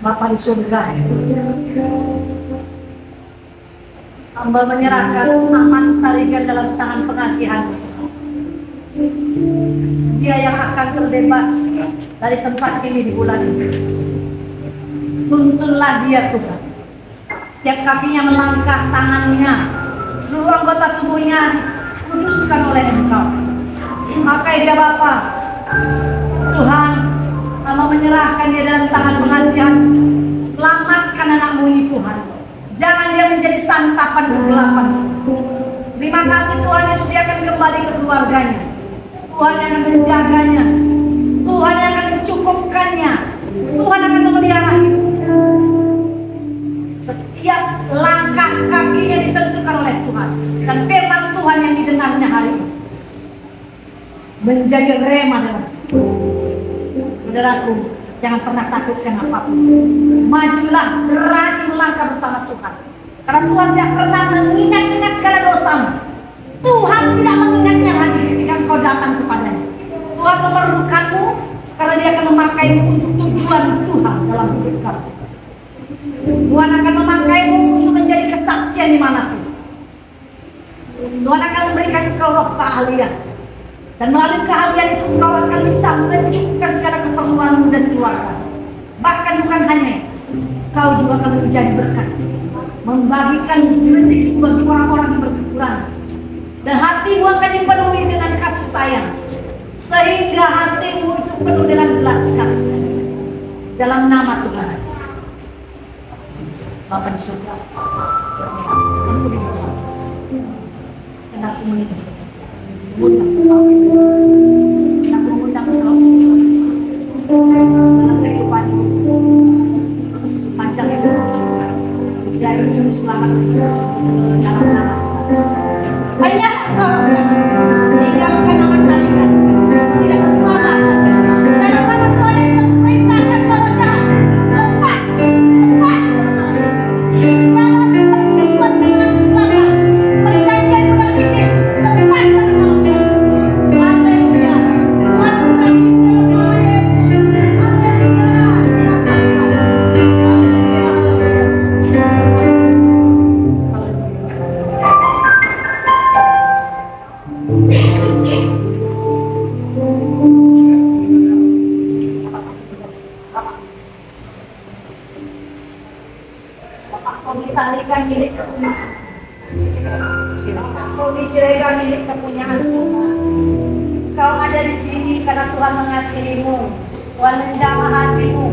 Bapa di surga, hamba menyerahkan aman tarikan dalam tangan pengasihan. Dia yang akan terbebas dari tempat ini di bulan ini. Tuntunlah dia Tuhan. Setiap kakinya melangkah, tangannya, seluruh anggota tubuhnya dikuduskan oleh Engkau. Pakai dia Bapa. Tuhan, hamba menyerahkan dia dalam tangan pengasihan. Selamatkan anakmu ini Tuhan. Jangan dia menjadi santapan kegelapan. Terima kasih Tuhan, Yesus dia akan kembali ke keluarganya. Tuhan yang akan menjaganya. Tuhan yang akan mencukupkannya. Tuhan akan memelihara hidupnya. Setiap langkah kakinya ditentukan oleh Tuhan. Dan firman Tuhan yang didengarnya hari ini menjadi rema dalam saudaraku. Jangan pernah takutkan apapun. Majulah, berani melangkah bersama Tuhan. Karena Tuhan tidak pernah mengingat-ingat segala dosamu. Tuhan tidak mengingatnya lagi ketika kau datang kepadanya. Tuhan memerlukanmu karena dia akan memakaimu untuk tujuan Tuhan dalam hidup kamu. Tuhan akan memakaimu untuk menjadi kesaksian dimanapun. Tuhan akan memberikan engkau roh keahlian. Dan melalui keahlian itu engkau akan bisa mencukupkan segala keperluanmu dan keluarga. Bahkan bukan hanya itu, kau juga akan menjadi berkat, membagikan rezeki bagi orang-orang yang berkekurangan. Dan hatimu akan dipenuhi dengan kasih sayang, sehingga hatimu itu penuh dengan belas kasihan. Dalam nama Tuhan Bapa di surga, ampuni dosa dan aku meninggal. Aku mengundang engkau dalam kehidupanmu, panjang hidup, jadi juru selamat dalam nama banyak engkau tinggalkan aman tarikan, tidak berkuasa atas dalam nama Tuhan Yesus. Perintahkan kalau jahat, lepas segala persekutuan dengan kegelapan, perjanjian dengan iblis, lepas dari nama Yesus. Haleluya. Tuhan urapi dalam nama Yesus. Haleluya. Kau ditalikan milik kepunyaan. Kau disiraikan milik kepunyaan Tuhan. Kau ada di sini karena Tuhan mengasihimu. Tuhan menjamah hatimu.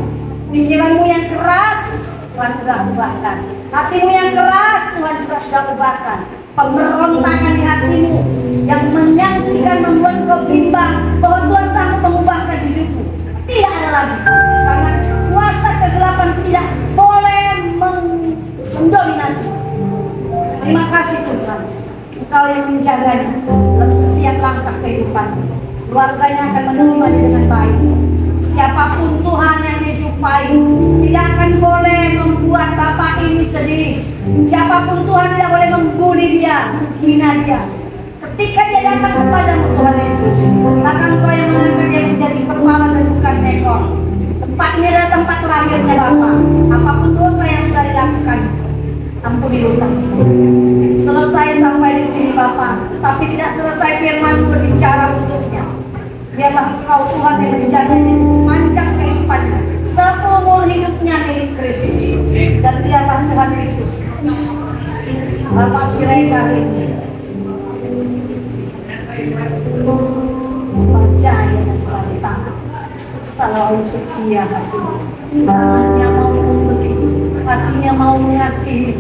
Pikiranmu yang keras Tuhan sudah ubahkan. Hatimu yang keras Tuhan juga sudah ubahkan. Pemberontakan di hatimu yang menyaksikan membuat kau bimbang bahwa Tuhan sanggup mengubahkan hidupmu tidak ada lagi. Karena kuasa kegelapan tidak boleh mendominasi. Terima kasih Tuhan, Engkau yang menjaganya dalam setiap langkah kehidupanmu. Keluarganya akan menerima dia dengan baik. Siapapun Tuhan yang dijumpai tidak akan boleh membuat bapak ini sedih. Siapapun Tuhan tidak boleh membuli dia, menghina dia. Ketika dia datang kepadamu Tuhan Yesus, maka Engkau yang mengangkat dia menjadi kepala dan bukan ekor. Tempat ini adalah tempat lahirnya Bapa. Apapun dosa yang sudah dilakukan, ampuni dosa. Selesai sampai di sini Bapa, tapi tidak selesai firman-Mu berbicara untuknya. Biarlah Engkau Tuhan yang menjaga dia sepanjang kehidupannya, seumur hidupnya milik Kristus. Dan biarlah Tuhan Yesus Bapak Siregar ini percaya dan selalu taat, selalu setia hatinya. Hatinya mau memberi, hatinya mau mengasihi,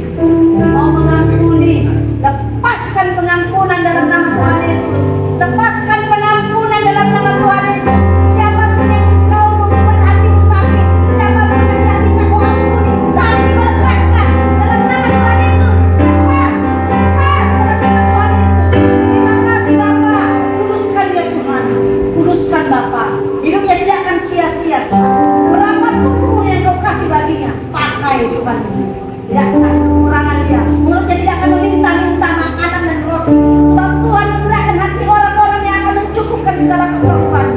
mau mengampuni. Lepaskan pengampunan dalam nama Tuhan Yesus. Lepaskan penampunan dalam nama Tuhan Yesus. Siapapun yang Engkau membuat hatimu sakit, siapapun yang tidak bisa Kau ampuni, saat ini Kau lepaskan dalam nama Tuhan Yesus. Lepas dalam nama Tuhan Yesus. Terima kasih Bapa. Kuduskan dia Tuhan, kuduskan Bapa. Hidupnya tidak akan sia-sia. Berapapun umur yang Kau kasih baginya, pakai Tuhan Yesus. Tidak akan kekurangan dia. Mulutnya tidak akan meminta-minta makanan dan roti. Sebab Tuhan menggerakkan hati orang-orang yang akan mencukupkan segala kebutuhan perempuan.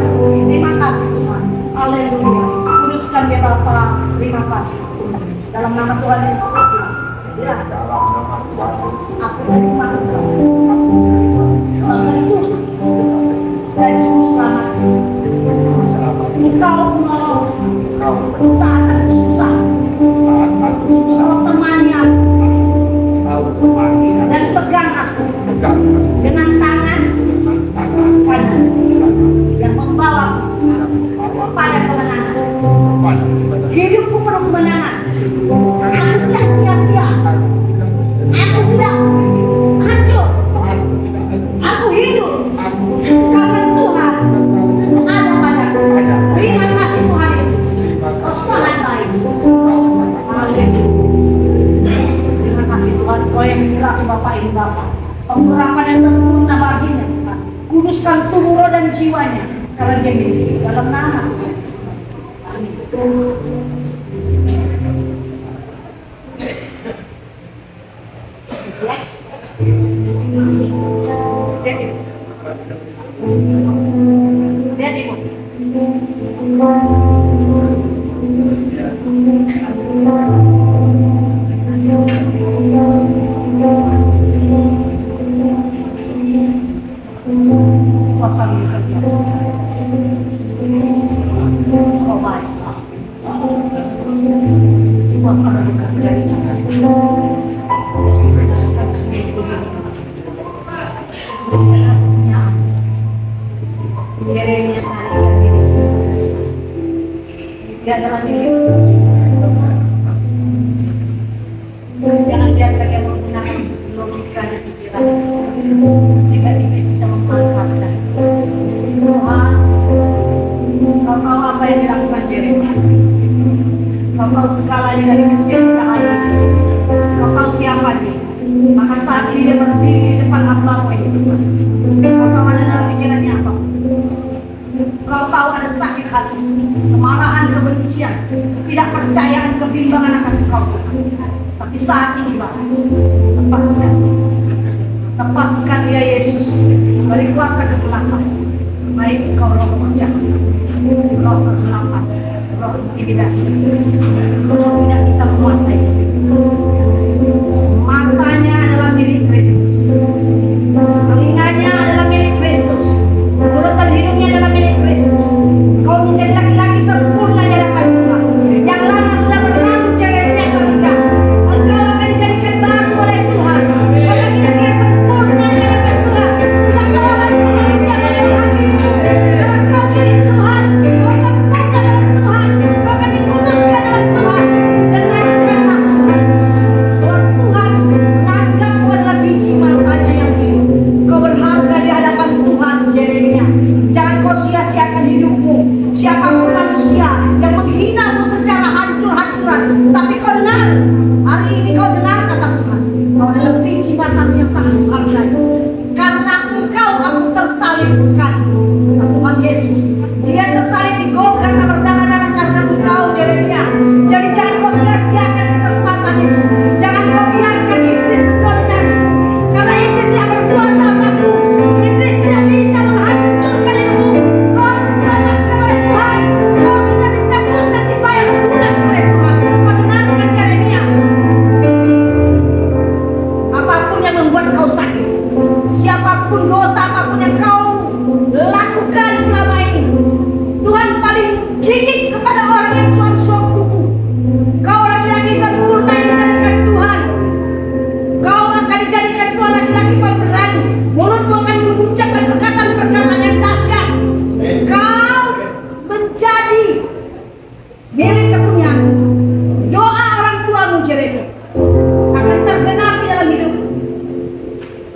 Terima kasih Tuhan. Haleluya. Kuduskan dia Bapa. Terima kasih Tuhan. Dalam nama Tuhan Yesus. Ya. Aku terima Tuhan. Sebagai Tuhan dan Juru Selamat. Engkau penolong saat aku susah. Engkau temani aku dan pegang aku dengan tangan kanan yang membawa kepada kemenangan. Hidupku penuh kemenangan. Aku tidak sia-sia. Aku tidak hancur. Aku hidup karena Tuhan ada padaku. Terima kasih Tuhan Yesus. Kau sangat baik. Haleluya. Terima kasih Tuhan. Kau yang menyerahkan Bapak ini Bapak. Pengurapan yang sempurna baginya Tuhan. Kuduskan tubuh roh dan jiwanya karena dia milik dalam nama Tuhan Yesus. Amin. Lihat ibu. Kuasa bekerja. Kau baik. Kuasa bekerja di sana. Kesukaan semua itu. Jeremia hari ini dia adalah milik. Jangan biarkan dia menggunakan logika dan pikiran sehingga iblis bisa memanfaatkan. Tuhan, kau tahu apa yang dilakukan Jeremia. Kau tahu segalanya dari kecil hingga hari ini. Kau tahu siapa dia. Maka saat ini dia berdiri di depan hamba-Mu ini Tuhan. Kau tahu ada dalam pikirannya apa. Kau tahu ada sakit hati, kemarahan, kebencian, ketidakpercayaan, kebimbangan akan Engkau Tuhan. Tapi saat ini Bapak, lepaskan ya Yesus dari kuasa kegelapan. Baik Engkau roh perjalanan, roh kegelapan, roh intimidasi, Engkau tidak bisa menguasai dia. Matanya adalah milik Kristus, telinganya adalah milik Kristus, mulut dan hidungnya adalah milik Kristus. Kau menjadi laki-laki sempurna di hadapan Tuhan. Yang lama sudah berlalu Jeremia sehingga engkau akan dijadikan baru oleh Tuhan. Kau laki-laki yang sempurna di hadapan Tuhan. Tidak seorang pun manusia boleh menghakimi. Karena kau milik Tuhan, kau sempurna dalam Tuhan, kau akan dikuduskan dalam Tuhan. Dengarkanlah Tuhan Yesus bahwa Tuhan menganggapmu adalah biji matanya yang hidup. Kau berharga di hadapan Tuhan Jeremia. Jangan kau sia-siakan hidupmu. Siapapun manusia yang menghinamu secara hancur-hancuran, tapi kau dengar, hari ini kau dengar kata Tuhan, kau adalah biji matamu yang sangat berharga. Karena engkau aku tersalibkan, kata Tuhan Yesus. Dia tersalib di Golgota berdarah-darah karena engkau Jeremia. Jadi jangan kau sia-siakan kesempatan itu. Jangan kau biarkan iblis mendominasimu, karena iblis tidak berkuasa atasmu. Iblis tidak bisa menghancurkan hidupmu. Kau harus diselamatkan oleh Tuhan. Kau sudah ditebus dan dibayar lunas oleh Tuhan. Kau dengarkan Jeremia. Apapun yang membuat kau sakit, siapapun dosa apapun yang kau lakukan selama ini, Tuhan paling jijik kepada orang yang suam-suam kuku. Kau laki-laki sempurna dijadikan Tuhan. Kau akan dijadikan Tuhan laki-laki pemberani. Mulutmu akan mengucapkan perkataan-perkataan yang dahsyat. Kau menjadi milik kepunyaan. Doa orang tuamu Jeremia akan tergenapi dalam hidupmu.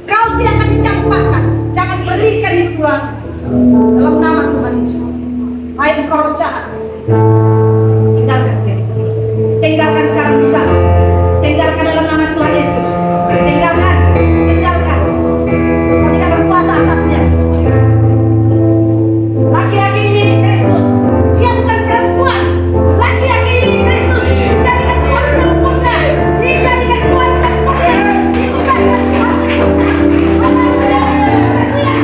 Kau tidak akan dicampakkan. Jangan berikan hidup Tuhan dalam nama Tuhan Yesus. Hai engkau roh jahat, tinggalkan dia. Tinggalkan sekarang juga. Tinggalkan dalam nama Tuhan Yesus. Tinggalkan. Kau tidak berkuasa atasnya. Laki-laki ini milik Kristus. Dia bukan perempuan. Laki-laki ini milik Kristus. Dijadikan Tuhan sempurna. Dijadikan Tuhan sempurna. Ditugaskan Tuhan. Haleluya. Haleluya.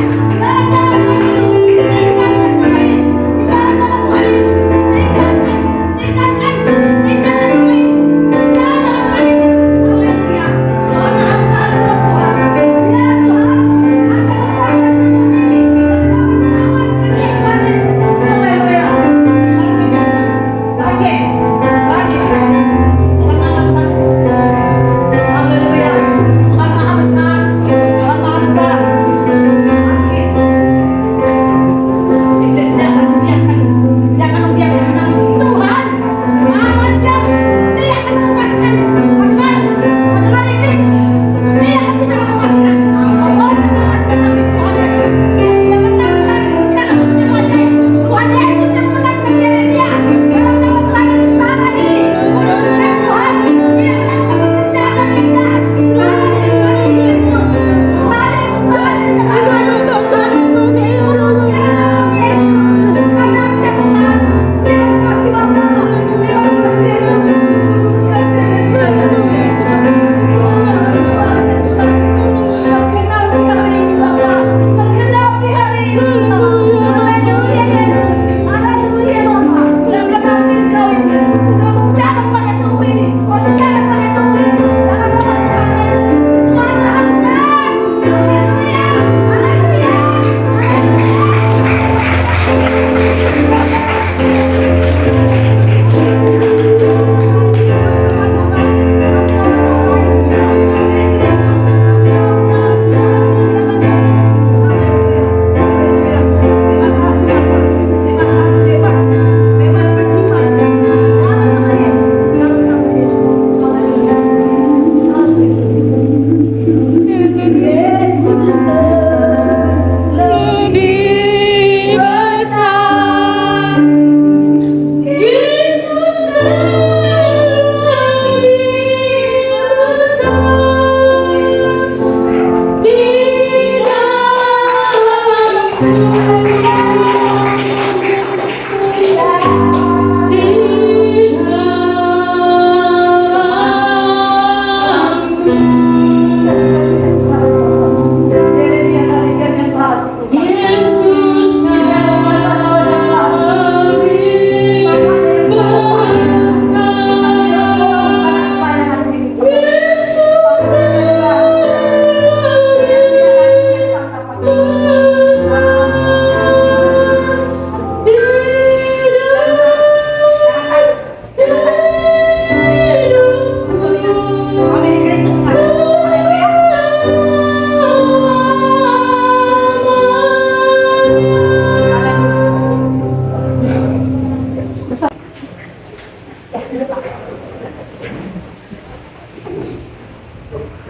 Ya, di depan.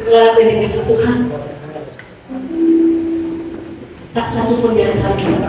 Melalui dikasih Tuhan, tak satu pun di antara kita